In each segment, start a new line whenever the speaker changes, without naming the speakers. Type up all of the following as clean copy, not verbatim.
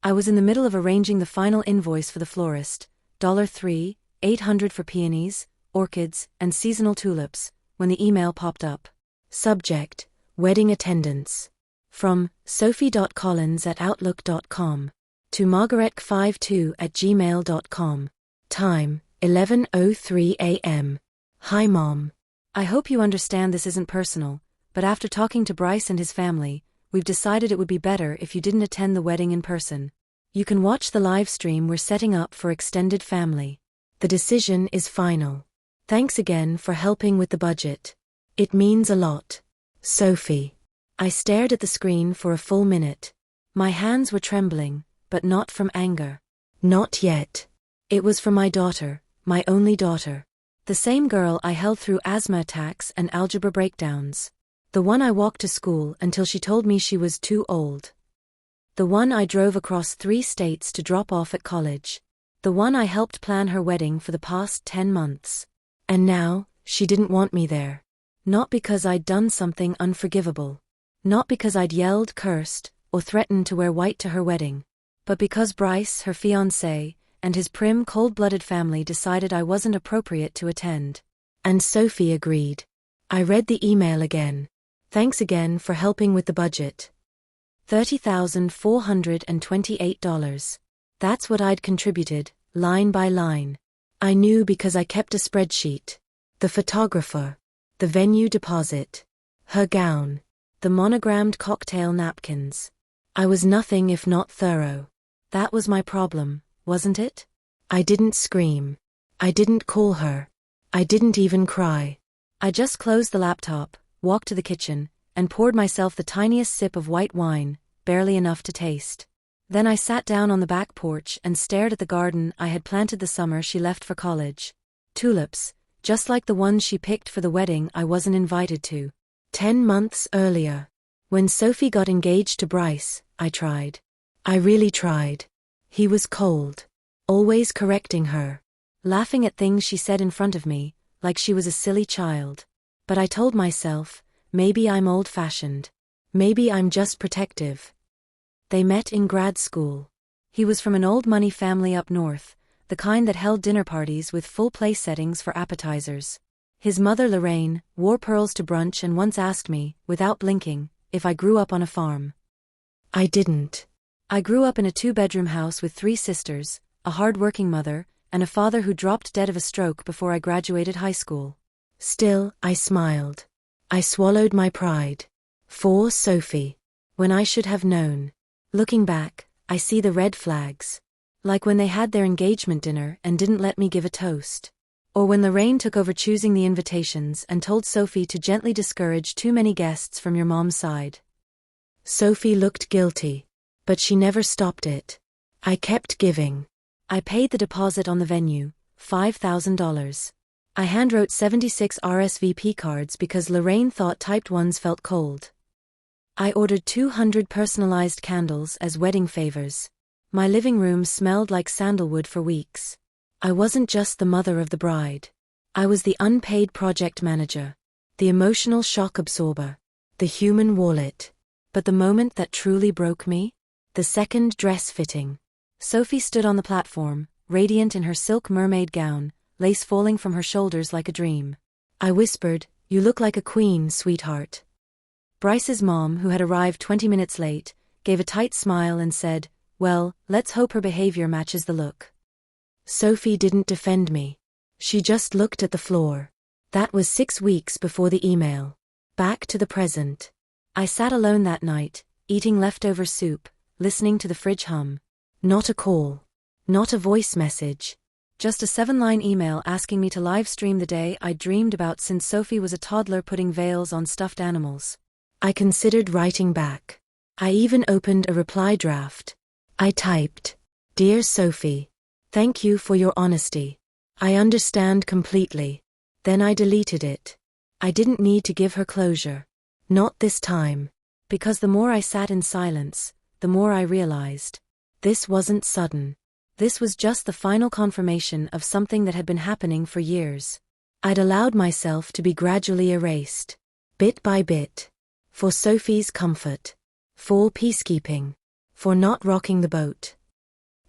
I was in the middle of arranging the final invoice for the florist, $3,800 for peonies, orchids, and seasonal tulips, when the email popped up. Subject: Wedding Attendance. From sophie.collins@outlook.com to margaretk52@gmail.com. Time: 11:03 a.m. Hi Mom. I hope you understand this isn't personal, but after talking to Bryce and his family, we've decided it would be better if you didn't attend the wedding in person. You can watch the live stream we're setting up for extended family. The decision is final. Thanks again for helping with the budget. It means a lot. Sophie. I stared at the screen for a full minute. My hands were trembling, but not from anger. Not yet. It was for my daughter, my only daughter. The same girl I held through asthma attacks and algebra breakdowns. The one I walked to school until she told me she was too old. The one I drove across 3 states to drop off at college. The one I helped plan her wedding for the past 10 months. And now, she didn't want me there. Not because I'd done something unforgivable. Not because I'd yelled, cursed, or threatened to wear white to her wedding. But because Bryce, her fiancé, and his prim, cold-blooded family decided I wasn't appropriate to attend. And Sophie agreed. I read the email again. Thanks again for helping with the budget. $30,428. That's what I'd contributed, line by line. I knew because I kept a spreadsheet. The photographer. The venue deposit. Her gown. The monogrammed cocktail napkins. I was nothing if not thorough. That was my problem, wasn't it? I didn't scream. I didn't call her. I didn't even cry. I just closed the laptop, walked to the kitchen, and poured myself the tiniest sip of white wine, barely enough to taste. Then I sat down on the back porch and stared at the garden I had planted the summer she left for college. Tulips, just like the ones she picked for the wedding I wasn't invited to. 10 months earlier. When Sophie got engaged to Bryce, I tried. I really tried. He was cold. Always correcting her. Laughing at things she said in front of me, like she was a silly child. But I told myself, maybe I'm old-fashioned. Maybe I'm just protective. They met in grad school. He was from an old money family up north, the kind that held dinner parties with full place settings for appetizers. His mother Lorraine wore pearls to brunch and once asked me, without blinking, if I grew up on a farm. I didn't. I grew up in a 2-bedroom house with 3 sisters, a hard-working mother, and a father who dropped dead of a stroke before I graduated high school. Still, I smiled. I swallowed my pride. For Sophie. When I should have known. Looking back, I see the red flags. Like when they had their engagement dinner and didn't let me give a toast. Or when Lorraine took over choosing the invitations and told Sophie to gently discourage too many guests from your mom's side. Sophie looked guilty. But she never stopped it. I kept giving. I paid the deposit on the venue, $5,000. I handwrote 76 RSVP cards because Lorraine thought typed ones felt cold. I ordered 200 personalized candles as wedding favors. My living room smelled like sandalwood for weeks. I wasn't just the mother of the bride. I was the unpaid project manager, the emotional shock absorber, the human wallet. But the moment that truly broke me? The second dress fitting. Sophie stood on the platform, radiant in her silk mermaid gown, lace falling from her shoulders like a dream. I whispered, "You look like a queen, sweetheart." Bryce's mom, who had arrived 20 minutes late, gave a tight smile and said, "Well, let's hope her behavior matches the look." Sophie didn't defend me. She just looked at the floor. That was 6 weeks before the email. Back to the present. I sat alone that night, eating leftover soup, listening to the fridge hum. Not a call. Not a voice message. Just a 7-line email asking me to live stream the day I'd dreamed about since Sophie was a toddler putting veils on stuffed animals. I considered writing back. I even opened a reply draft. I typed, "Dear Sophie, thank you for your honesty. I understand completely." Then I deleted it. I didn't need to give her closure. Not this time. Because the more I sat in silence, the more I realized. This wasn't sudden. This was just the final confirmation of something that had been happening for years. I'd allowed myself to be gradually erased. Bit by bit. For Sophie's comfort. For peacekeeping. for not rocking the boat.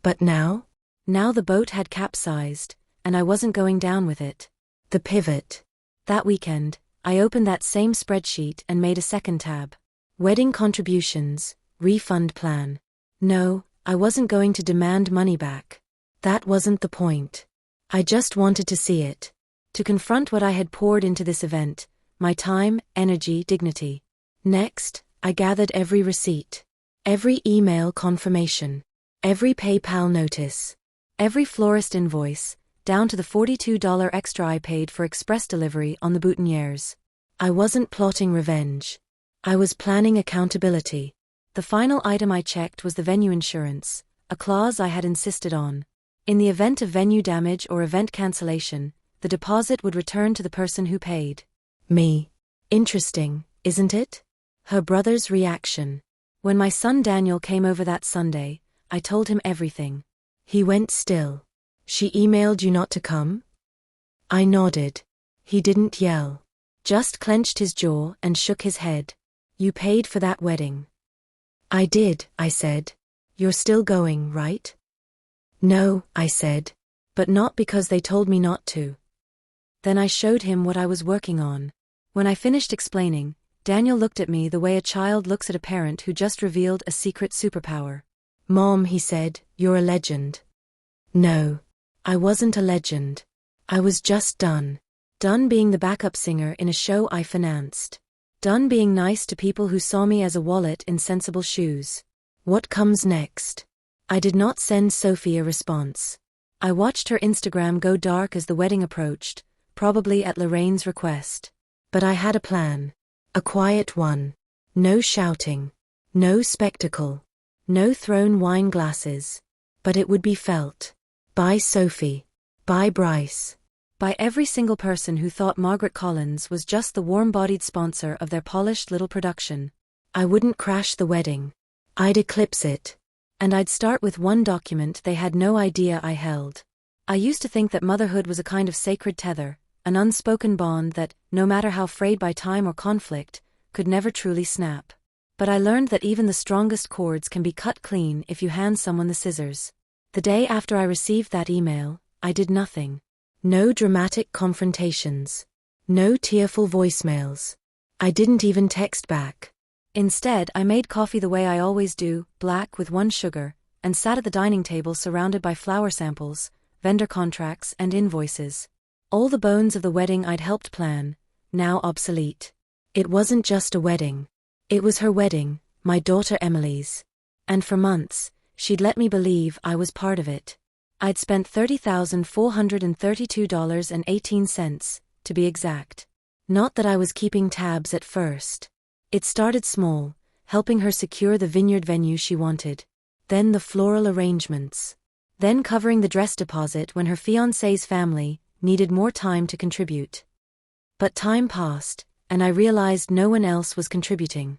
But now? Now the boat had capsized, and I wasn't going down with it. The pivot. That weekend, I opened that same spreadsheet and made a second tab. Wedding contributions, refund plan. No, I wasn't going to demand money back. That wasn't the point. I just wanted to see it. To confront what I had poured into this event, my time, energy, dignity. Next, I gathered every receipt. Every email confirmation. Every PayPal notice. Every florist invoice, down to the $42 extra I paid for express delivery on the boutonnieres. I wasn't plotting revenge. I was planning accountability. The final item I checked was the venue insurance, a clause I had insisted on. In the event of venue damage or event cancellation, the deposit would return to the person who paid. Me. Interesting, isn't it? Her brother's reaction. When my son Daniel came over that Sunday, I told him everything. He went still. She emailed you not to come? I nodded. He didn't yell. Just clenched his jaw and shook his head. You paid for that wedding. I did, I said. You're still going, right? No, I said. But not because they told me not to. Then I showed him what I was working on. When I finished explaining, Daniel looked at me the way a child looks at a parent who just revealed a secret superpower. Mom, he said, you're a legend. No, I wasn't a legend. I was just done. Done being the backup singer in a show I financed. Done being nice to people who saw me as a wallet in sensible shoes. What comes next? I did not send Sophie a response. I watched her Instagram go dark as the wedding approached, probably at Lorraine's request. But I had a plan. A quiet one. No shouting. No spectacle. No thrown wine glasses. But it would be felt. By Sophie. By Bryce. By every single person who thought Margaret Collins was just the warm-bodied sponsor of their polished little production. I wouldn't crash the wedding. I'd eclipse it. And I'd start with one document they had no idea I held. I used to think that motherhood was a kind of sacred tether, an unspoken bond that, no matter how frayed by time or conflict, could never truly snap. But I learned that even the strongest cords can be cut clean if you hand someone the scissors. The day after I received that email, I did nothing. No dramatic confrontations. No tearful voicemails. I didn't even text back. Instead, I made coffee the way I always do, black with 1 sugar, and sat at the dining table surrounded by flower samples, vendor contracts, and invoices. All the bones of the wedding I'd helped plan, now obsolete. It wasn't just a wedding. It was her wedding, my daughter Emily's. And for months, she'd let me believe I was part of it. I'd spent $30,432.18, to be exact. Not that I was keeping tabs at first. It started small, helping her secure the vineyard venue she wanted. Then the floral arrangements. Then covering the dress deposit when her fiancé's family needed more time to contribute. But time passed, and I realized no one else was contributing.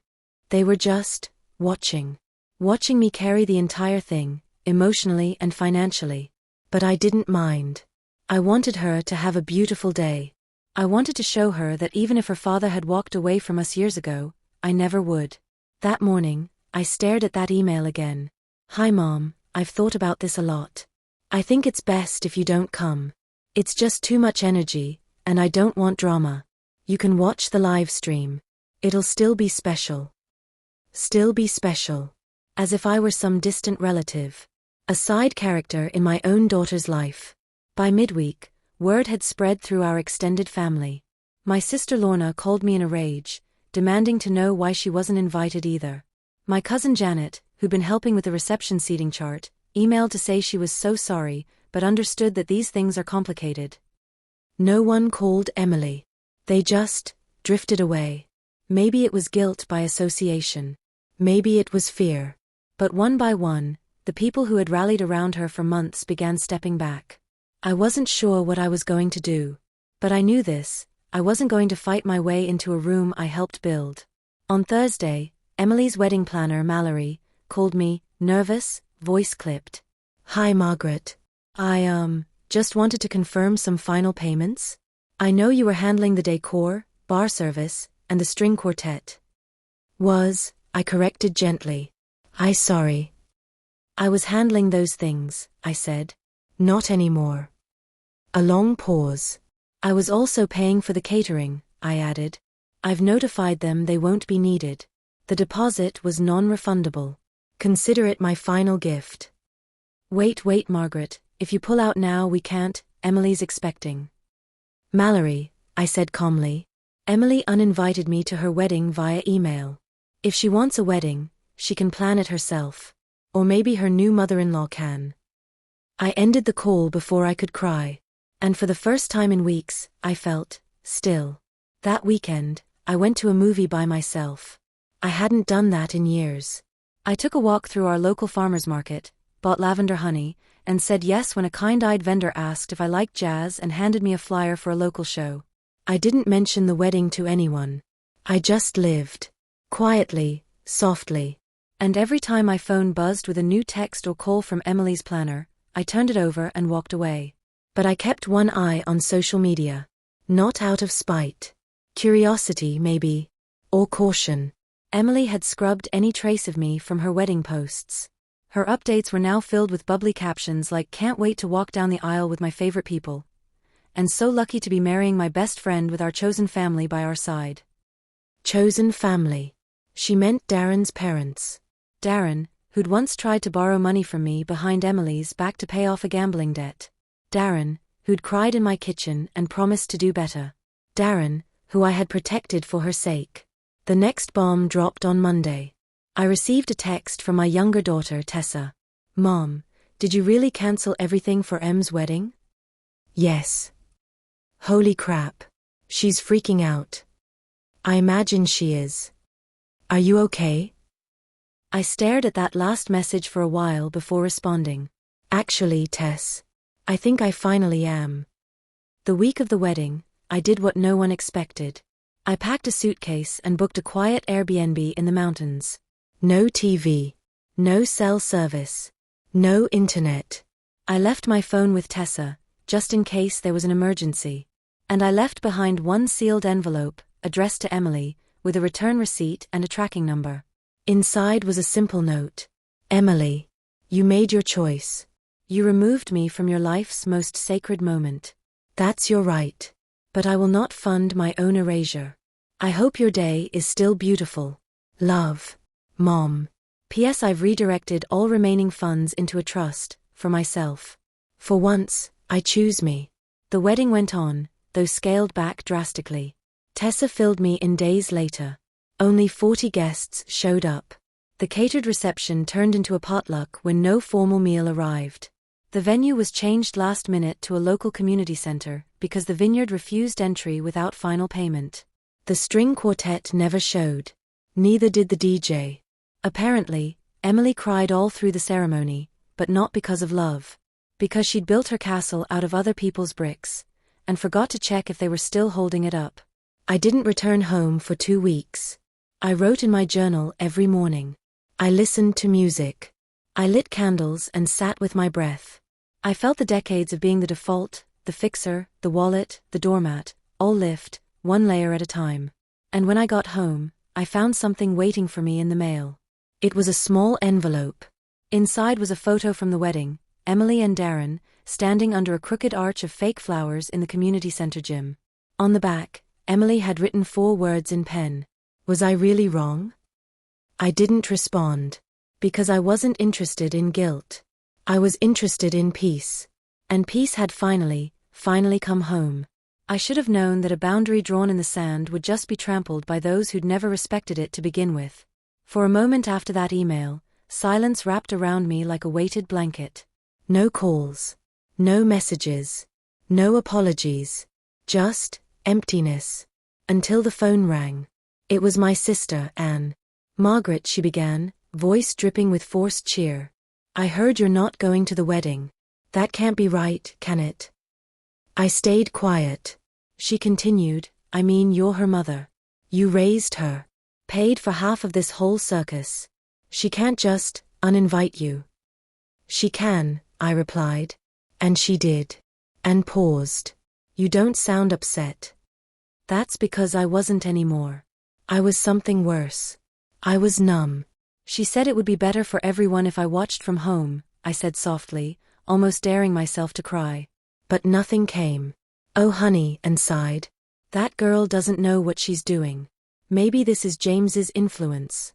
They were just watching. Watching me carry the entire thing, emotionally and financially. But I didn't mind. I wanted her to have a beautiful day. I wanted to show her that even if her father had walked away from us years ago, I never would. That morning, I stared at that email again. Hi Mom, I've thought about this a lot. I think it's best if you don't come. It's just too much energy, and I don't want drama. You can watch the live stream. It'll still be special. Still be special. As if I were some distant relative. A side character in my own daughter's life. By midweek, word had spread through our extended family. My sister Lorna called me in a rage, demanding to know why she wasn't invited either. My cousin Janet, who'd been helping with the reception seating chart, emailed to say she was so sorry, but understood that these things are complicated. No one called Emily. They just drifted away. Maybe it was guilt by association. Maybe it was fear. But one by one, the people who had rallied around her for months began stepping back. I wasn't sure what I was going to do. But I knew this, I wasn't going to fight my way into a room I helped build. On Thursday, Emily's wedding planner, Mallory, called me, nervous, voice clipped. Hi Margaret. I just wanted to confirm some final payments. I know you were handling the decor, bar service, and the string quartet. I corrected gently. Sorry, I was handling those things, I said. Not anymore. A long pause. I was also paying for the catering, I added. I've notified them they won't be needed. The deposit was non-refundable. Consider it my final gift. Wait, Margaret, if you pull out now we can't, Emily's expecting. Mallory, I said calmly. Emily uninvited me to her wedding via email. If she wants a wedding, she can plan it herself. Or maybe her new mother-in-law can. I ended the call before I could cry. And for the first time in weeks, I felt still. That weekend, I went to a movie by myself. I hadn't done that in years. I took a walk through our local farmer's market, bought lavender honey, and said yes when a kind-eyed vendor asked if I liked jazz and handed me a flyer for a local show. I didn't mention the wedding to anyone. I just lived. Quietly, softly. And every time my phone buzzed with a new text or call from Emily's planner, I turned it over and walked away. But I kept one eye on social media. Not out of spite. Curiosity, maybe. Or caution. Emily had scrubbed any trace of me from her wedding posts. Her updates were now filled with bubbly captions like "Can't wait to walk down the aisle with my favorite people," and "So lucky to be marrying my best friend with our chosen family by our side." Chosen family. She meant Darren's parents. Darren, who'd once tried to borrow money from me behind Emily's back to pay off a gambling debt. Darren, who'd cried in my kitchen and promised to do better. Darren, who I had protected for her sake. The next bomb dropped on Monday. I received a text from my younger daughter, Tessa. "Mom, did you really cancel everything for Em's wedding?" "Yes." "Holy crap. She's freaking out." "I imagine she is. Are you okay?" I stared at that last message for a while before responding. "Actually, Tess, I think I finally am." The week of the wedding, I did what no one expected. I packed a suitcase and booked a quiet Airbnb in the mountains. No TV. No cell service. No internet. I left my phone with Tessa, just in case there was an emergency. And I left behind one sealed envelope, addressed to Emily, with a return receipt and a tracking number. Inside was a simple note. "Emily, you made your choice. You removed me from your life's most sacred moment. That's your right. But I will not fund my own erasure. I hope your day is still beautiful. Love. Mom. P.S. I've redirected all remaining funds into a trust, for myself. For once, I choose me." The wedding went on, though scaled back drastically. Tessa filled me in days later. Only 40 guests showed up. The catered reception turned into a potluck when no formal meal arrived. The venue was changed last minute to a local community center because the vineyard refused entry without final payment. The string quartet never showed. Neither did the DJ. Apparently, Emily cried all through the ceremony, but not because of love. Because she'd built her castle out of other people's bricks, and forgot to check if they were still holding it up. I didn't return home for 2 weeks. I wrote in my journal every morning. I listened to music. I lit candles and sat with my breath. I felt the decades of being the default, the fixer, the wallet, the doormat, all lift, one layer at a time. And when I got home, I found something waiting for me in the mail. It was a small envelope. Inside was a photo from the wedding, Emily and Darren, standing under a crooked arch of fake flowers in the community center gym. On the back, Emily had written 4 words in pen. Was I really wrong? I didn't respond. Because I wasn't interested in guilt. I was interested in peace. And peace had finally come home. I should have known that a boundary drawn in the sand would just be trampled by those who'd never respected it to begin with. For a moment after that email, silence wrapped around me like a weighted blanket. No calls. No messages. No apologies. Just emptiness. Until the phone rang. It was my sister, Anne. "Margaret," she began, voice dripping with forced cheer. "I heard you're not going to the wedding. That can't be right, can it?" I stayed quiet. She continued, "I mean, you're her mother. You raised her. Paid for half of this whole circus. She can't just uninvite you." "She can," I replied. And she did. And paused. "You don't sound upset." "That's because I wasn't anymore. I was something worse. I was numb. She said it would be better for everyone if I watched from home, I said softly, almost daring myself to cry. But nothing came. Oh honey, and sighed. That girl doesn't know what she's doing. Maybe this is James's influence.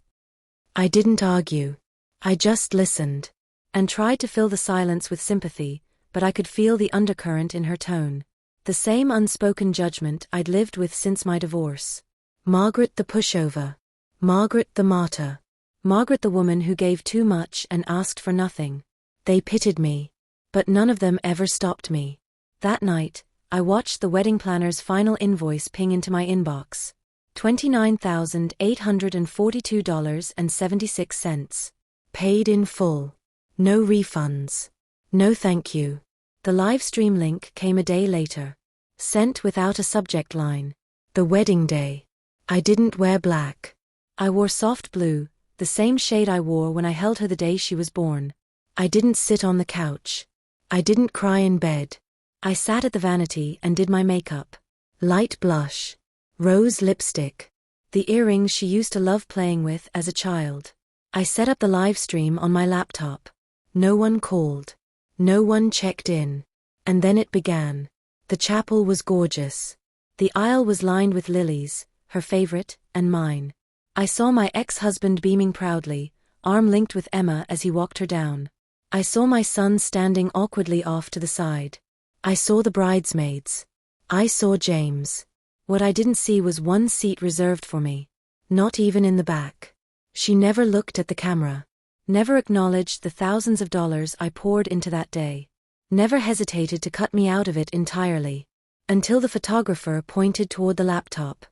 I didn't argue. I just listened. And tried to fill the silence with sympathy, but I could feel the undercurrent in her tone. The same unspoken judgment I'd lived with since my divorce. Margaret the pushover. Margaret the martyr. Margaret the woman who gave too much and asked for nothing. They pitied me. But none of them ever stopped me. That night, I watched the wedding planner's final invoice ping into my inbox. $29,842.76. Paid in full. No refunds. No thank you. The Livestream link came a day later. Sent without a subject line. The wedding day. I didn't wear black. I wore soft blue, the same shade I wore when I held her the day she was born. I didn't sit on the couch. I didn't cry in bed. I sat at the vanity and did my makeup. Light blush. Rose lipstick. The earrings she used to love playing with as a child. I set up the live stream on my laptop. No one called. No one checked in. And then it began. The chapel was gorgeous. The aisle was lined with lilies, her favorite, and mine. I saw my ex-husband beaming proudly, arm linked with Emma as he walked her down. I saw my son standing awkwardly off to the side. I saw the bridesmaids. I saw James. What I didn't see was one seat reserved for me. Not even in the back. She never looked at the camera. Never acknowledged the thousands of dollars I poured into that day. Never hesitated to cut me out of it entirely. Until the photographer pointed toward the laptop.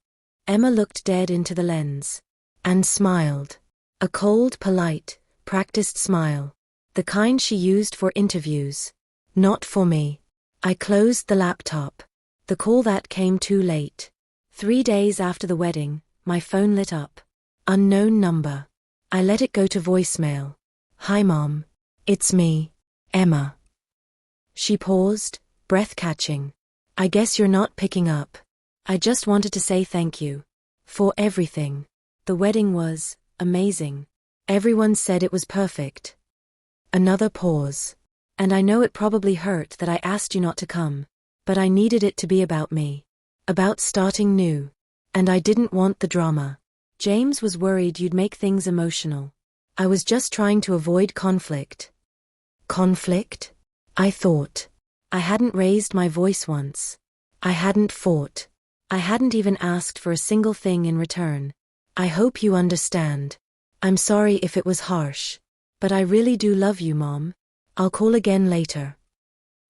Emma looked dead into the lens. And smiled. A cold, polite, practiced smile. The kind she used for interviews. Not for me. I closed the laptop. The call that came too late. 3 days after the wedding, my phone lit up. Unknown number. I let it go to voicemail. Hi Mom. It's me, Emma. She paused, breath catching. I guess you're not picking up. I just wanted to say thank you. For everything. The wedding was amazing. Everyone said it was perfect. Another pause. And I know it probably hurt that I asked you not to come. But I needed it to be about me. About starting new. And I didn't want the drama. James was worried you'd make things emotional. I was just trying to avoid conflict. Conflict? I thought. I hadn't raised my voice once. I hadn't fought. I hadn't even asked for a single thing in return. I hope you understand. I'm sorry if it was harsh. But I really do love you, Mom. I'll call again later.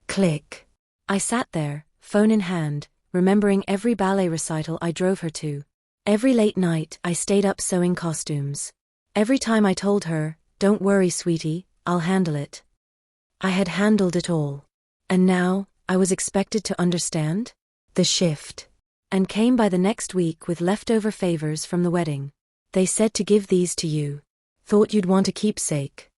Click. I sat there, phone in hand, remembering every ballet recital I drove her to. Every late night I stayed up sewing costumes. Every time I told her, don't worry sweetie, I'll handle it. I had handled it all. And now, I was expected to understand? The shift. And came by the next week with leftover favors from the wedding. They said to give these to you. Thought you'd want a keepsake.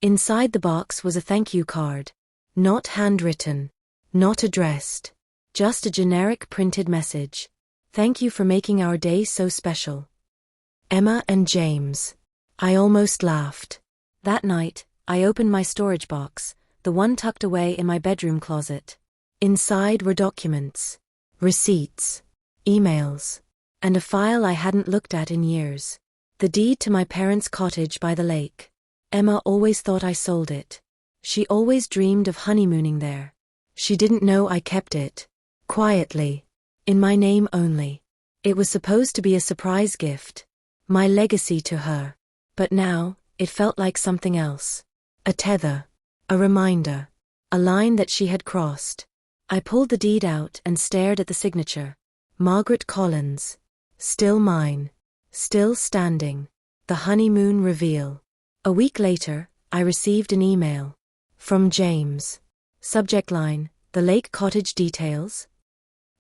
Inside the box was a thank you card. Not handwritten. Not addressed. Just a generic printed message. Thank you for making our day so special. Emma and James. I almost laughed. That night, I opened my storage box, the one tucked away in my bedroom closet. Inside were documents. Receipts. Emails. And a file I hadn't looked at in years. The deed to my parents' cottage by the lake. Emma always thought I sold it. She always dreamed of honeymooning there. She didn't know I kept it. Quietly. In my name only. It was supposed to be a surprise gift. My legacy to her. But now, it felt like something else. A tether. A reminder. A line that she had crossed. I pulled the deed out and stared at the signature. Margaret Collins. Still mine. Still standing. The honeymoon reveal. A week later, I received an email. From James. Subject line, the lake cottage details.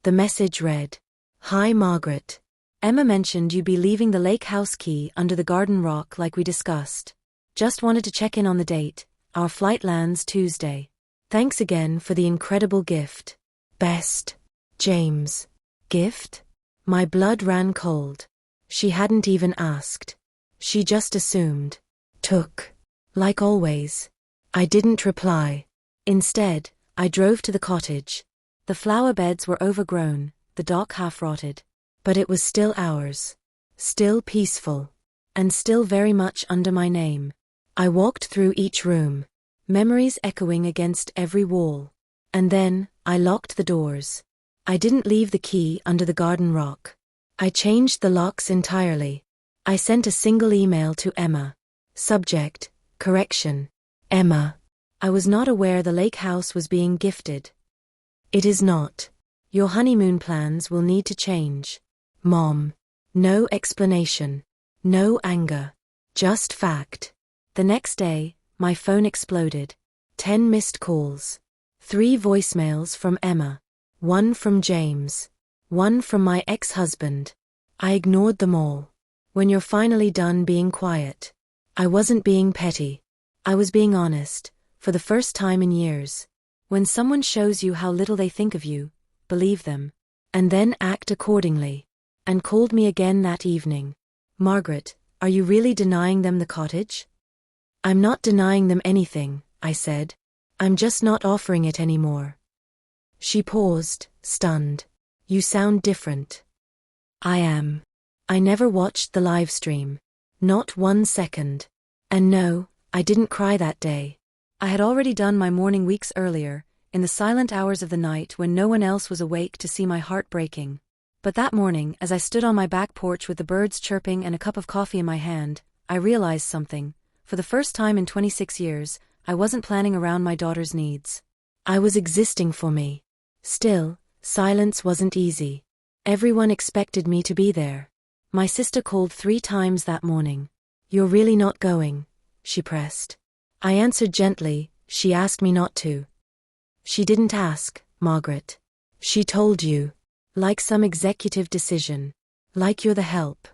The message read, Hi Margaret. Emma mentioned you'd be leaving the lake house key under the garden rock like we discussed. Just wanted to check in on the date. Our flight lands Tuesday. Thanks again for the incredible gift. Best. James. Gift? My blood ran cold. She hadn't even asked. She just assumed. Took. Like always. I didn't reply. Instead, I drove to the cottage. The flower beds were overgrown, the dock half-rotted. But it was still ours. Still peaceful. And still very much under my name. I walked through each room. Memories echoing against every wall. And then, I locked the doors. I didn't leave the key under the garden rock. I changed the locks entirely. I sent a single email to Emma. Subject, correction. Emma. I was not aware the lake house was being gifted. It is not. Your honeymoon plans will need to change. Mom. No explanation. No anger. Just fact. The next day, my phone exploded. 10 missed calls. 3 voicemails from Emma. 1 from James. 1 from my ex-husband. I ignored them all. When you're finally done being quiet. I wasn't being petty. I was being honest, for the first time in years. When someone shows you how little they think of you, believe them. And then act accordingly. And called me again that evening. Margaret, are you really denying them the cottage? I'm not denying them anything, I said. I'm just not offering it anymore. She paused, stunned. You sound different. I am. I never watched the live stream. Not 1 second. And no, I didn't cry that day. I had already done my mourning weeks earlier, in the silent hours of the night when no one else was awake to see my heart breaking. But that morning, as I stood on my back porch with the birds chirping and a cup of coffee in my hand, I realized something. For the first time in 26 years, I wasn't planning around my daughter's needs. I was existing for me. Still, silence wasn't easy. Everyone expected me to be there. My sister called 3 times that morning. You're really not going? She pressed. I answered gently, she asked me not to. She didn't ask, Margaret. She told you. Like some executive decision. Like you're the help.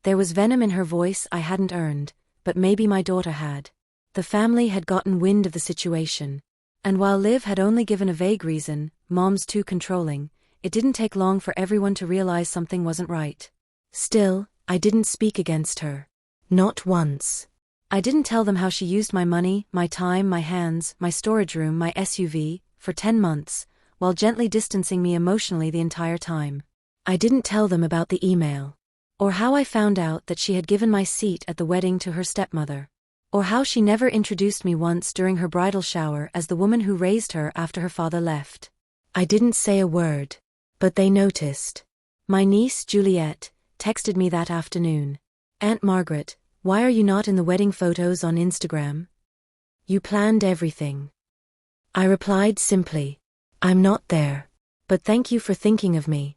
There was venom in her voice I hadn't earned, but maybe my daughter had. The family had gotten wind of the situation. And while Liv had only given a vague reason, Mom's too controlling, it didn't take long for everyone to realize something wasn't right. Still, I didn't speak against her. Not once. I didn't tell them how she used my money, my time, my hands, my storage room, my SUV, for 10 months, while gently distancing me emotionally the entire time. I didn't tell them about the email. Or how I found out that she had given my seat at the wedding to her stepmother. Or how she never introduced me once during her bridal shower as the woman who raised her after her father left. I didn't say a word. But they noticed. My niece, Juliet, texted me that afternoon. Aunt Margaret, why are you not in the wedding photos on Instagram? You planned everything. I replied simply. I'm not there. But thank you for thinking of me.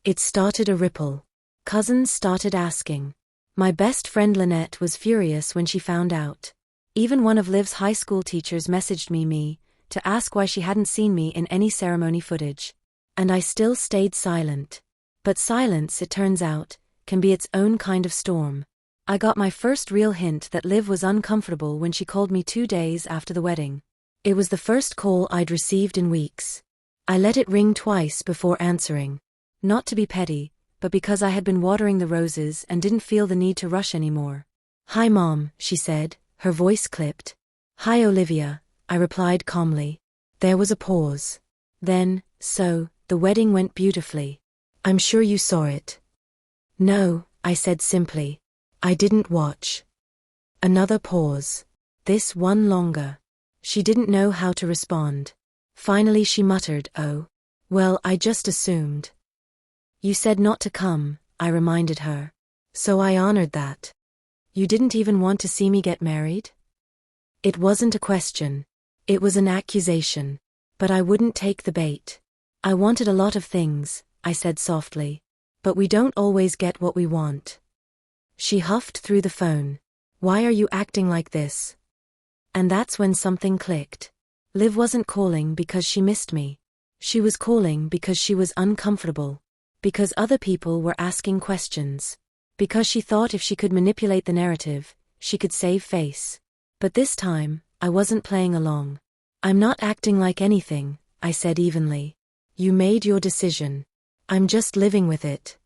It started a ripple. Cousins started asking. My best friend Lynette was furious when she found out. Even one of Liv's high school teachers messaged me to ask why she hadn't seen me in any ceremony footage. And I still stayed silent. But silence, it turns out, can be its own kind of storm. I got my first real hint that Liv was uncomfortable when she called me 2 days after the wedding. It was the first call I'd received in weeks. I let it ring twice before answering. Not to be petty, but because I had been watering the roses and didn't feel the need to rush anymore. Hi Mom, she said, her voice clipped. Hi Olivia, I replied calmly. There was a pause. Then, so, the wedding went beautifully. I'm sure you saw it. No, I said simply. I didn't watch. Another pause. This one longer. She didn't know how to respond. Finally she muttered, oh. Well, I just assumed. You said not to come, I reminded her. So I honored that. You didn't even want to see me get married? It wasn't a question. It was an accusation. But I wouldn't take the bait. I wanted a lot of things, I said softly. But we don't always get what we want. She huffed through the phone. Why are you acting like this? And that's when something clicked. Liv wasn't calling because she missed me. She was calling because she was uncomfortable. Because other people were asking questions. Because she thought if she could manipulate the narrative, she could save face. But this time, I wasn't playing along. I'm not acting like anything, I said evenly. You made your decision. I'm just living with it.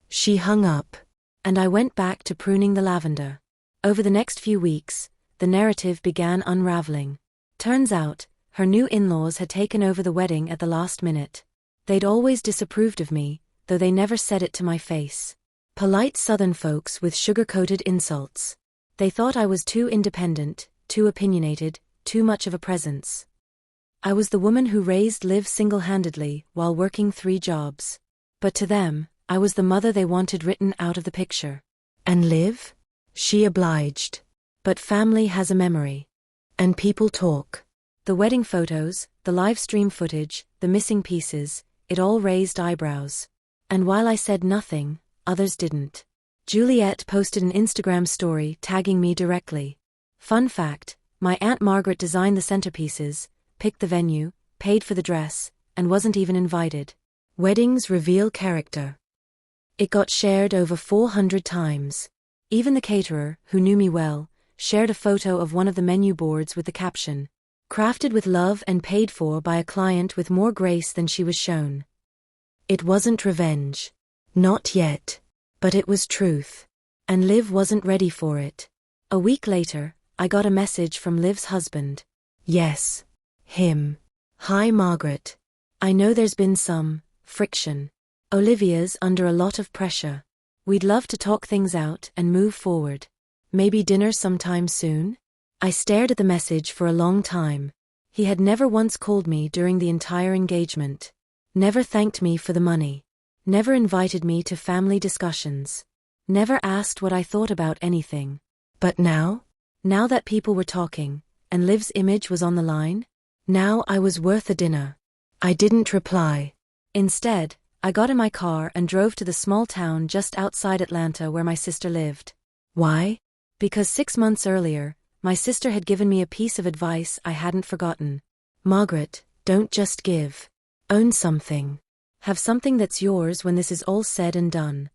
She hung up. And I went back to pruning the lavender. Over the next few weeks, the narrative began unraveling. Turns out, her new in-laws had taken over the wedding at the last minute. They'd always disapproved of me, though they never said it to my face. Polite Southern folks with sugar-coated insults. They thought I was too independent, too opinionated, too much of a presence. I was the woman who raised Liv single-handedly while working 3 jobs. But to them, I was the mother they wanted written out of the picture. And Liv? She obliged. But family has a memory. And people talk. The wedding photos, the live stream footage, the missing pieces, it all raised eyebrows. And while I said nothing, others didn't. Juliet posted an Instagram story tagging me directly. Fun fact, my Aunt Margaret designed the centerpieces, picked the venue, paid for the dress, and wasn't even invited. Weddings reveal character. It got shared over 400 times. Even the caterer, who knew me well, shared a photo of one of the menu boards with the caption, "Crafted with love and paid for by a client with more grace than she was shown." It wasn't revenge. Not yet. But it was truth. And Liv wasn't ready for it. A week later, I got a message from Liv's husband. Yes. Him. "Hi Margaret. I know there's been some friction. Olivia's under a lot of pressure. We'd love to talk things out and move forward. Maybe dinner sometime soon?" I stared at the message for a long time. He had never once called me during the entire engagement. Never thanked me for the money. Never invited me to family discussions. Never asked what I thought about anything. But now? Now that people were talking, and Liv's image was on the line? Now I was worth a dinner. I didn't reply. Instead, I got in my car and drove to the small town just outside Atlanta where my sister lived. Why? Because 6 months earlier, my sister had given me a piece of advice I hadn't forgotten. Margaret, don't just give. Own something. Have something that's yours when this is all said and done.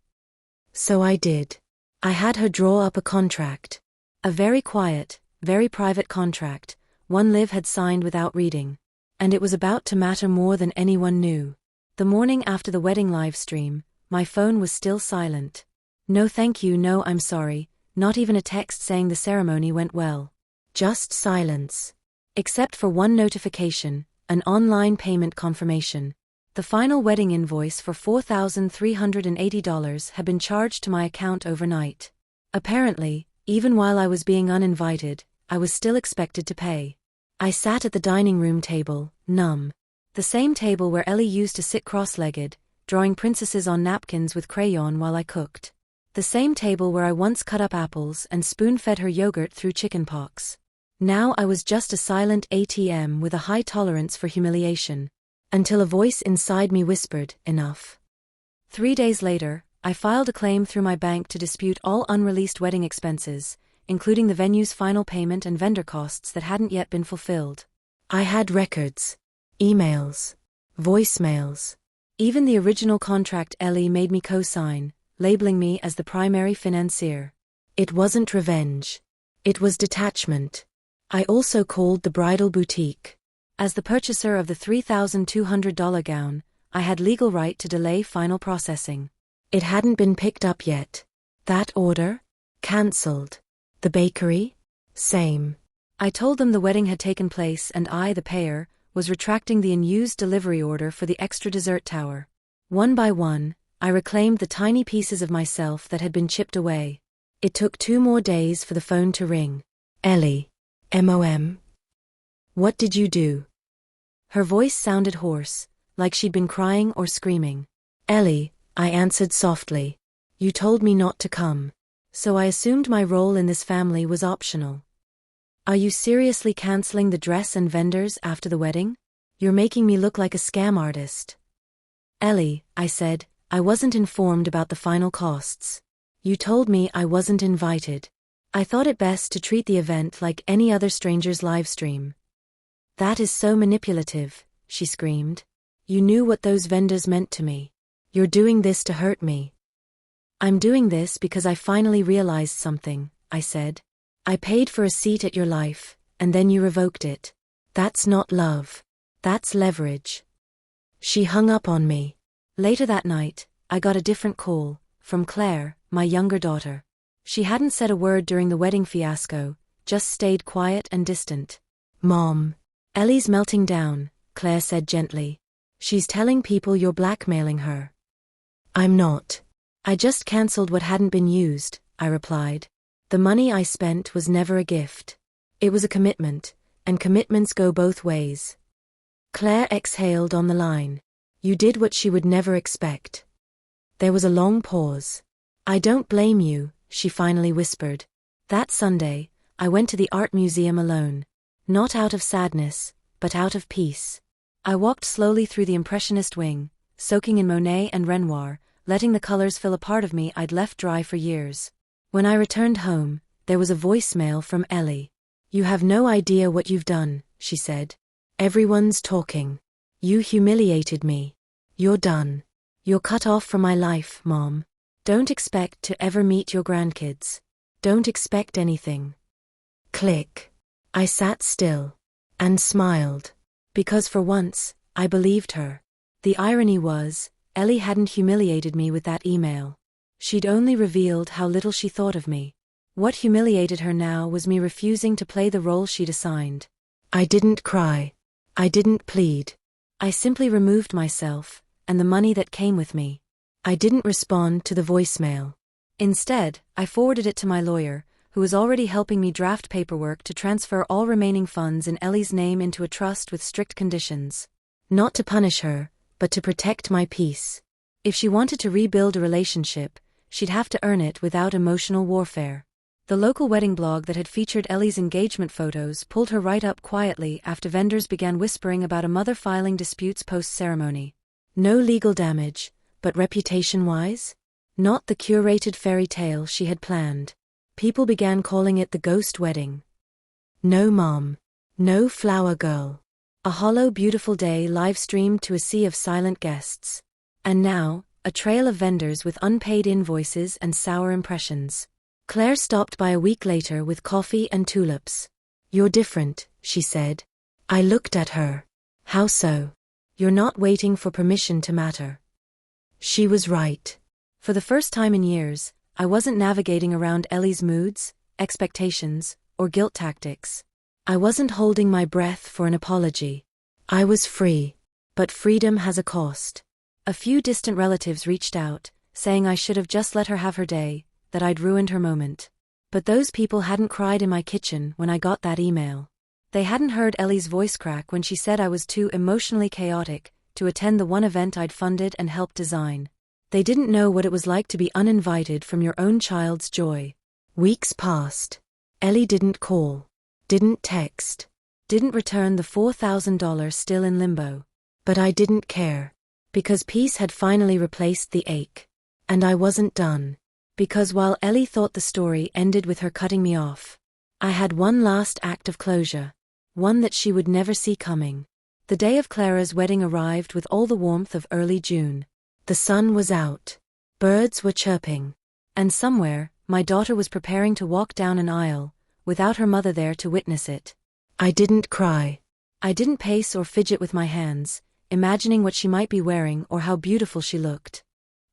So I did. I had her draw up a contract. A very quiet, very private contract, one Liv had signed without reading. And it was about to matter more than anyone knew. The morning after the wedding live stream, my phone was still silent. No thank you, no I'm sorry, not even a text saying the ceremony went well. Just silence. Except for one notification, an online payment confirmation. The final wedding invoice for $4,380 had been charged to my account overnight. Apparently, even while I was being uninvited, I was still expected to pay. I sat at the dining room table, numb. The same table where Ellie used to sit cross-legged, drawing princesses on napkins with crayon while I cooked. The same table where I once cut up apples and spoon-fed her yogurt through chickenpox. Now I was just a silent ATM with a high tolerance for humiliation. Until a voice inside me whispered, enough. 3 days later, I filed a claim through my bank to dispute all unreleased wedding expenses, including the venue's final payment and vendor costs that hadn't yet been fulfilled. I had records. Emails. Voicemails. Even the original contract Ellie made me co-sign, labeling me as the primary financier. It wasn't revenge. It was detachment. I also called the bridal boutique. As the purchaser of the $3,200 gown, I had legal right to delay final processing. It hadn't been picked up yet. That order? Cancelled. The bakery? Same. I told them the wedding had taken place and I, the payer, was retracting the unused delivery order for the extra dessert tower. One by one, I reclaimed the tiny pieces of myself that had been chipped away. It took 2 more days for the phone to ring. Ellie. Mom. What did you do? Her voice sounded hoarse, like she'd been crying or screaming. Ellie, I answered softly. You told me not to come. So I assumed my role in this family was optional. Are you seriously canceling the dress and vendors after the wedding? You're making me look like a scam artist. Ellie, I said, I wasn't informed about the final costs. You told me I wasn't invited. I thought it best to treat the event like any other stranger's live stream. That is so manipulative, she screamed. You knew what those vendors meant to me. You're doing this to hurt me. I'm doing this because I finally realized something, I said. I paid for a seat at your life, and then you revoked it. That's not love. That's leverage. She hung up on me. Later that night, I got a different call, from Claire, my younger daughter. She hadn't said a word during the wedding fiasco, just stayed quiet and distant. Mom. Ellie's melting down, Claire said gently. She's telling people you're blackmailing her. I'm not. I just cancelled what hadn't been used, I replied. The money I spent was never a gift. It was a commitment, and commitments go both ways. Claire exhaled on the line. You did what she would never expect. There was a long pause. I don't blame you, she finally whispered. That Sunday, I went to the art museum alone. Not out of sadness, but out of peace. I walked slowly through the Impressionist wing, soaking in Monet and Renoir, letting the colors fill a part of me I'd left dry for years. When I returned home, there was a voicemail from Ellie. You have no idea what you've done, she said. Everyone's talking. You humiliated me. You're done. You're cut off from my life, Mom. Don't expect to ever meet your grandkids. Don't expect anything. Click. I sat still. And smiled. Because for once, I believed her. The irony was, Ellie hadn't humiliated me with that email. She'd only revealed how little she thought of me. What humiliated her now was me refusing to play the role she'd assigned. I didn't cry. I didn't plead. I simply removed myself, and the money that came with me. I didn't respond to the voicemail. Instead, I forwarded it to my lawyer, who was already helping me draft paperwork to transfer all remaining funds in Ellie's name into a trust with strict conditions. Not to punish her, but to protect my peace. If she wanted to rebuild a relationship, she'd have to earn it without emotional warfare. The local wedding blog that had featured Ellie's engagement photos pulled her right up quietly after vendors began whispering about a mother filing disputes post-ceremony. No legal damage, but reputation-wise? Not the curated fairy tale she had planned. People began calling it the ghost wedding. No mom. No flower girl. A hollow, beautiful day live-streamed to a sea of silent guests. And now, a trail of vendors with unpaid invoices and sour impressions. Claire stopped by a week later with coffee and tulips. You're different, she said. I looked at her. How so? You're not waiting for permission to matter. She was right. For the first time in years, I wasn't navigating around Ellie's moods, expectations, or guilt tactics. I wasn't holding my breath for an apology. I was free. But freedom has a cost. A few distant relatives reached out, saying I should have just let her have her day, that I'd ruined her moment. But those people hadn't cried in my kitchen when I got that email. They hadn't heard Ellie's voice crack when she said I was too emotionally chaotic to attend the one event I'd funded and helped design. They didn't know what it was like to be uninvited from your own child's joy. Weeks passed. Ellie didn't call. Didn't text. Didn't return the $4,000 still in limbo. But I didn't care. Because peace had finally replaced the ache. And I wasn't done. Because while Ellie thought the story ended with her cutting me off, I had one last act of closure. One that she would never see coming. The day of Clara's wedding arrived with all the warmth of early June. The sun was out. Birds were chirping. And somewhere, my daughter was preparing to walk down an aisle, without her mother there to witness it. I didn't cry. I didn't pace or fidget with my hands, imagining what she might be wearing or how beautiful she looked.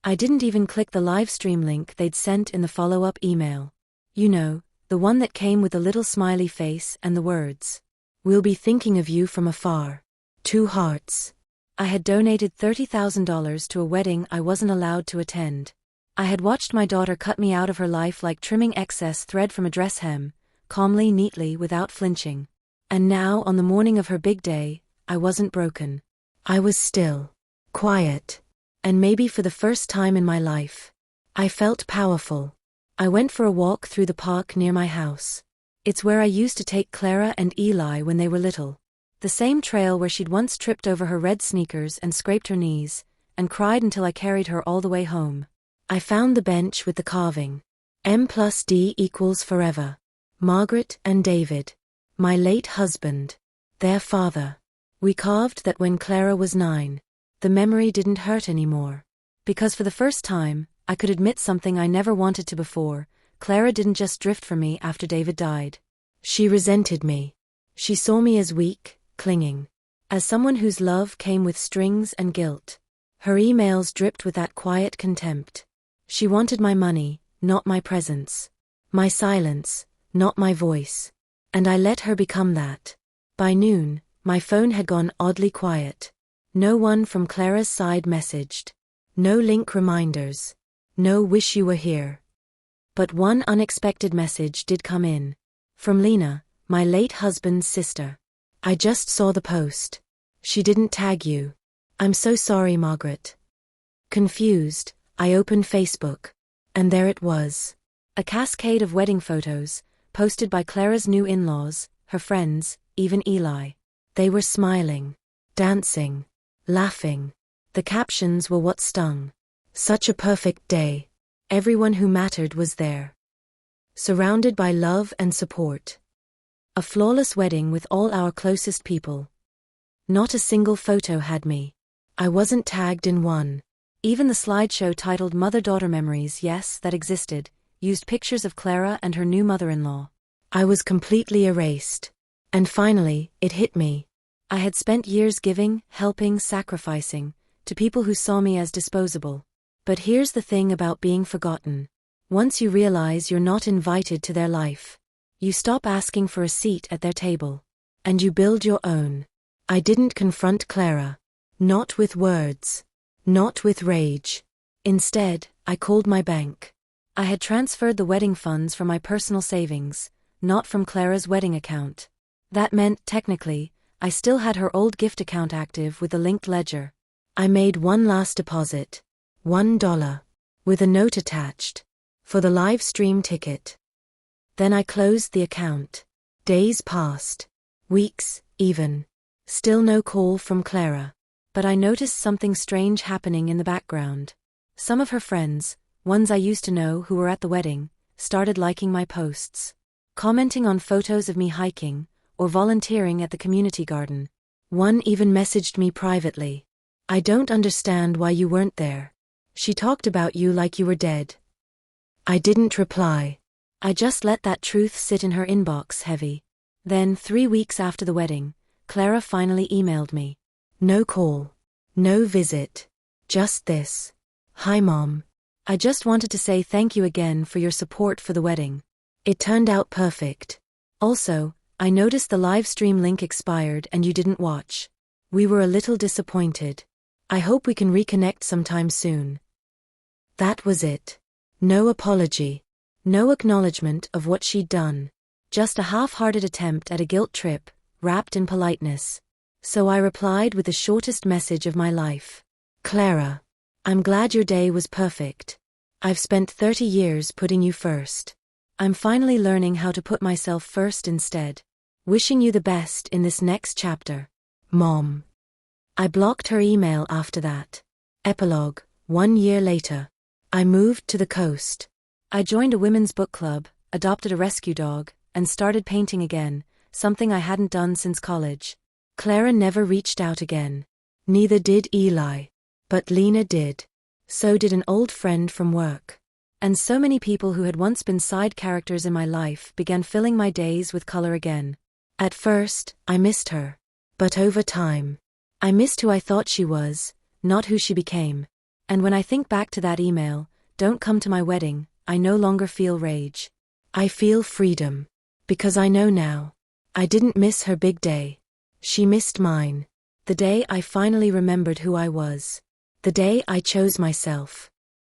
I didn't even click the Livestream link they'd sent in the follow-up email. You know, the one that came with the little smiley face and the words, "We'll be thinking of you from afar." 2 hearts. I had donated $30,000 to a wedding I wasn't allowed to attend. I had watched my daughter cut me out of her life like trimming excess thread from a dress hem, calmly, neatly, without flinching. And now, on the morning of her big day, I wasn't broken. I was still. Quiet. And maybe for the first time in my life, I felt powerful. I went for a walk through the park near my house. It's where I used to take Clara and Eli when they were little. The same trail where she'd once tripped over her red sneakers and scraped her knees, and cried until I carried her all the way home. I found the bench with the carving. M+D = forever. Margaret and David. My late husband. Their father. We carved that when Clara was 9. The memory didn't hurt anymore. Because for the first time, I could admit something I never wanted to before. Clara didn't just drift from me after David died. She resented me. She saw me as weak, clinging. As someone whose love came with strings and guilt. Her emails dripped with that quiet contempt. She wanted my money, not my presence. My silence, not my voice. And I let her become that. By noon, my phone had gone oddly quiet. No one from Clara's side messaged. No link reminders. No wish you were here. But one unexpected message did come in. From Lena, my late husband's sister. I just saw the post. She didn't tag you. I'm so sorry, Margaret. Confused, I opened Facebook. And there it was. A cascade of wedding photos, posted by Clara's new in-laws, her friends, even Eli. They were smiling, dancing, laughing. The captions were what stung. Such a perfect day. Everyone who mattered was there. Surrounded by love and support. A flawless wedding with all our closest people. Not a single photo had me. I wasn't tagged in one. Even the slideshow titled Mother-Daughter Memories, yes, that existed, used pictures of Clara and her new mother-in-law. I was completely erased. And finally, it hit me. I had spent years giving, helping, sacrificing, to people who saw me as disposable. But here's the thing about being forgotten. Once you realize you're not invited to their life, you stop asking for a seat at their table. And you build your own. I didn't confront Clara. Not with words. Not with rage. Instead, I called my bank. I had transferred the wedding funds from my personal savings, not from Clara's wedding account. That meant, technically, I still had her old gift account active with the linked ledger. I made one last deposit. $1. With a note attached. For the Livestream ticket. Then I closed the account. Days passed. Weeks, even. Still no call from Clara. But I noticed something strange happening in the background. Some of her friends, ones I used to know who were at the wedding, started liking my posts. Commenting on photos of me hiking, or volunteering at the community garden. One even messaged me privately. I don't understand why you weren't there. She talked about you like you were dead. I didn't reply. I just let that truth sit in her inbox heavy. Then, 3 weeks after the wedding, Clara finally emailed me. No call. No visit. Just this. Hi Mom. I just wanted to say thank you again for your support for the wedding. It turned out perfect. Also, I noticed the live stream link expired and you didn't watch. We were a little disappointed. I hope we can reconnect sometime soon. That was it. No apology. No acknowledgement of what she'd done. Just a half-hearted attempt at a guilt trip, wrapped in politeness. So I replied with the shortest message of my life. Clara, I'm glad your day was perfect. I've spent 30 years putting you first. I'm finally learning how to put myself first instead. Wishing you the best in this next chapter. Mom. I blocked her email after that. Epilogue, 1 year later. I moved to the coast. I joined a women's book club, adopted a rescue dog, and started painting again, something I hadn't done since college. Clara never reached out again. Neither did Eli. But Lena did. So did an old friend from work. And so many people who had once been side characters in my life began filling my days with color again. At first, I missed her. But over time, I missed who I thought she was, not who she became. And when I think back to that email, "Don't come to my wedding," I no longer feel rage. I feel freedom. Because I know now. I didn't miss her big day. She missed mine. The day I finally remembered who I was. The day I chose myself.